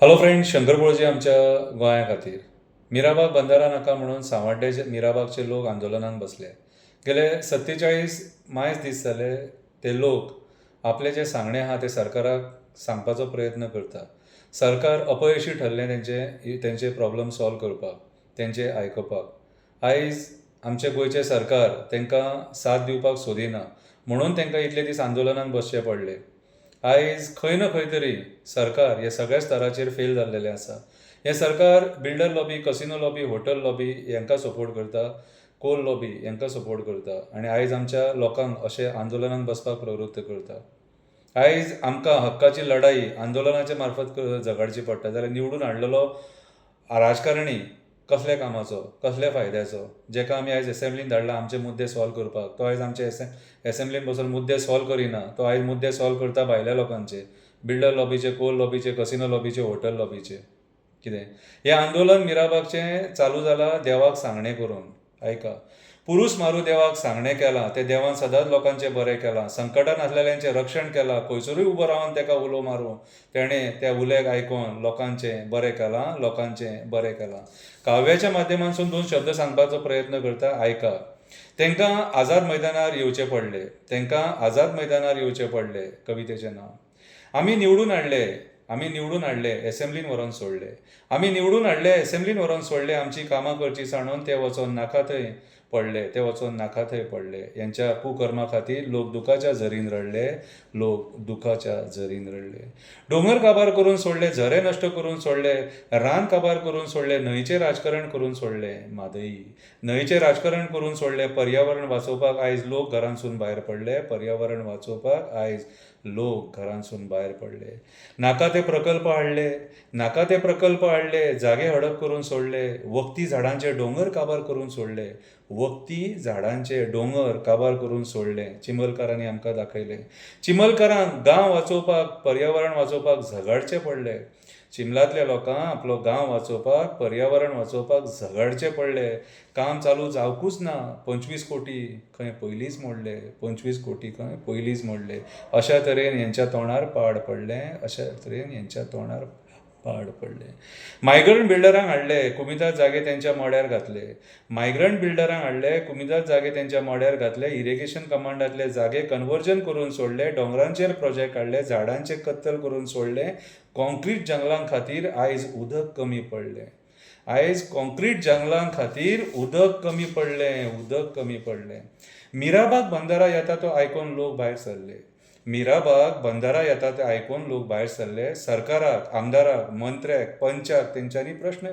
Hello friends, Shankar बोळजी आमच्या गोंया खातीर मिराबाग बंदारा नाका म्हणून सांवड्डे मिराबागचे लोक आंदोलनाक बसले. गेले 47 मायज दीस जाले ते लोक आपले जे सांगणे आहा ते सरकाराक सांगपाचो प्रयत्न करता. सरकार अपयशी ठरलें तेंचे प्रॉब्लम सॉल्व करपाक, तेंचे आयकपाक. आयज आमचे गोंयचे सरकार तांकां साथ दिवपाक सोदिना म्हणून तांकां इतले दीस आंदोलनाक बसचें पडलें. आयज खंय ना खंय तरी सरकार हे सगळ्या स्तराचेर फेल जाल्लेलें आसा. हें सरकार builder lobby, casino lobby, hotel lobby हांकां सपोर्ट करता, कोल लॉबी हांकां सपोर्ट करता आनी आयज आमच्या लोकांक अशें आंदोलनाक बसपाक प्रवृत्त करता. आयज आमकां हक्काची लढाई आंदोलनाच्या मार्फत झगडची पडटा जाल्यार निवडून हाडलेलो राजकारणी कसल्या कामाचो, कसल्या फायद्याचो, जेका आमी आयज एसेंब्लीन धाडला आमचे मुद्दे सॉल्व करपाक, तो आयज आमचे एसेंब्लीन बसून मुद्दे सॉल्व करिना. तो आयज मुद्दे सॉल्व करता भायल्या लोकांचे, बिल्डर लॉबीचे, कोल लॉबीचे, कसिनो लॉबीचे, हॉटेल लॉबीचे. कितें हें आंदोलन मिराबागचें चालू जालां देवाक सांगणें करून. आयका, पुरूश मारू देवाक सांगणें केलां, ते देवान सदांच लोकांचें बरें केलां, संकटान आसलेल्यांचें रक्षण केलां, खंयसरूय उबो रावन ताका उलो मारूं तेणें त्या उल्याक आयकून लोकांचें बरें केलां, लोकांचें बरें केलां. काव्याच्या माध्यमांतसून 2 शब्द सांगपाचो प्रयत्न करता. आयका, तांकां आझाद मैदानार येवचें पडलें, तांकां आझाद मैदानार येवचें पडलें कवितेचें नांव. आमी निवडून हाडले, एसेंब्लीन व्हरोन सोडले. आमी निवडून हाडले, एसेंब्लीन व्हरोन सोडले, आमची कामां करची सांडून ते वचोन नाका थंय पडले, ते वचोन नाका थंय पडले. हेंच्या कुकर्मा खातीर लोक दुखाच्या झरीन रडले, लोक दुखाच्या झरीन रडले. दोंगर काबार करून सोडले, झरे नश्ट करून सोडले, रान काबार करून सोडले, न्हंयचें राजकारण करून सोडलें. मादई न्हंयचें राजकारण करून सोडलें. पर्यावरण वाचोवपाक आयज लोक घरांतसून भायर पडले, पर्यावरण वाचोवपाक आयज लोक घरांतसून भायर पडले. नाका ते प्रकल्प हाडले, जागे हडप करून सोडले, वखदी झाडांचे दोंगर काबार करून सोडले, वखदी झाडांचे दोंगर काबार करून सोडले. चिमलकारांनी आमकां दाखयलें. चिमलकारांक गांव वाचोवपाक, पर्यावरण वाचोवपाक झगडचें पडलें. चिमलांतल्या लोकांक आपलो गांव वाचोवपाक, पर्यावरण वाचोवपाक झगडचें पडलें. काम चालू जावंकूच ना. 25 कोटी खंय पयलींच मोडले, 25 कोटी खंय पयलींच मोडले. अशा तरेन हेंच्या तोंडार पाड पडलें. मायग्रंट बिल्डरांक हाडले, कुमिताद जागे तेंच्या मोड्यार घातले. इरिगेशन कमांडांतले जागे कन्वर्जन करून सोडले, दोंगरांचेर प्रोजेक्ट हाडले, झाडांचे कत्तल करून सोडले. कॉन्क्रीट जंगलां खातीर आयज उदक कमी पडलें. मिराबाग बंदारा येता तो आयकून लोक भायर सरले. सरकाराक, आमदाराक, मंत्र्याक, पंचाक तेंच्यांनी प्रश्न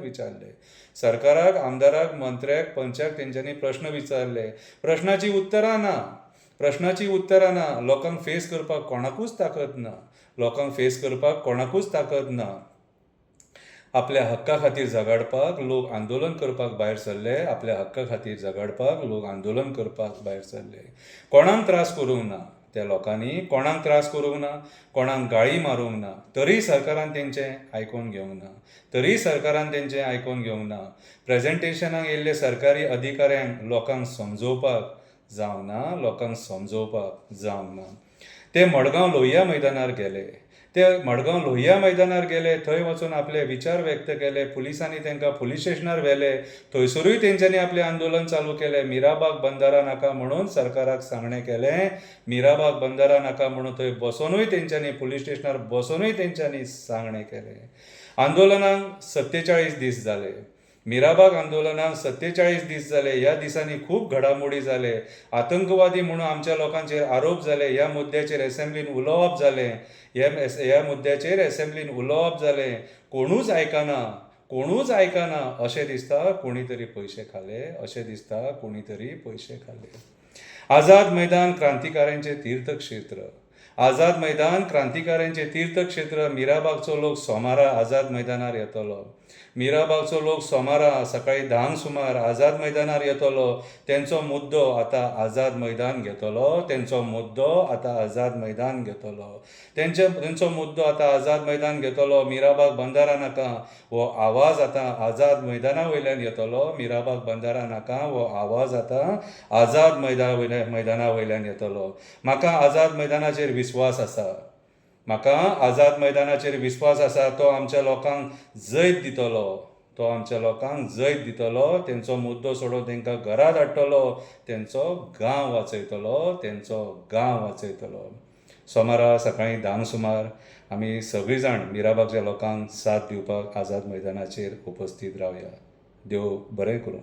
विचारले. प्रश्नाची उत्तरां ना. लोकांक फेस करपाक कोणाकूच ताकद ना. आपल्या हक्का खातीर झगडपाक लोक आंदोलन करपाक भायर सरले. कोणाक त्रास करूंक ना. त्या लोकांनी कोणाक त्रास करूंक ना, कोणाक गाळी मारूंक ना. तरी सरकारान तेंचें आयकून घेवंक ना. प्रेझेंटेशनाक येयल्ले सरकारी अधिकाऱ्यांक लोकांक समजोवपाक जावंक ना. ते मडगांव लोहिया मैदानार गेले. थंय वचून आपले विचार व्यक्त केले. पुलिसांनी तांकां पुलीस स्टेशनार व्हेले. थंयसरूय तेंच्यांनी आपलें आंदोलन चालू केलें. मिराबाग बंदारा नाका म्हणून सरकाराक सांगणें केलें. मिराबाग बंदारा नाका म्हणून थंय बसोनूय तेंच्यांनी पुलीस स्टेशनार बसोनूय तेंच्यांनी सांगणें केलें. आंदोलनाक 47 दीस जाले. मिराबाग आंदोलनाक 47 दीस जाले. ह्या दिसांनी खूब घडामोडी जाले. आतंकवादी म्हणून आमच्या लोकांचेर आरोप जाले. ह्या मुद्द्याचेर एसेंब्लीन उलोवप जालें. कोणूच आयकना. अशें दिसता कोणी तरी पयशे खाले. आझाद मैदान क्रांतिकाऱ्यांचें तीर्थक्षेत्र. मिराबागचो लोक सोमारा आझाद मैदानार येतलो. सकाळी 10 सुमार आझाद मैदानार येतलो. तेंचो मुद्दो आतां आझाद मैदान घेतलो. मिराबाग बंदारा नाका हो आवाज आतां आझाद मैदाना वयल्यान येतलो. म्हाका आझाद मैदानाचेर विस्वास आसा. म्हाका आझाद मैदानाचेर विस्वास आसा तो आमच्या लोकांक जैत दितलो, तो आमच्या लोकांक जैत दितलो, तेंचो मुद्दो सोडून तेंकां घरांत हाडटलो, तेंचो गांव वाचयतलो, तेंचो गांव वाचयतलो. सोमारा सकाळीं 10 सुमार आमी सगळीं जाण मिराबागच्या लोकांक साथ दिवपाक आझाद मैदानाचेर उपस्थित रावया. देव बरें करूं.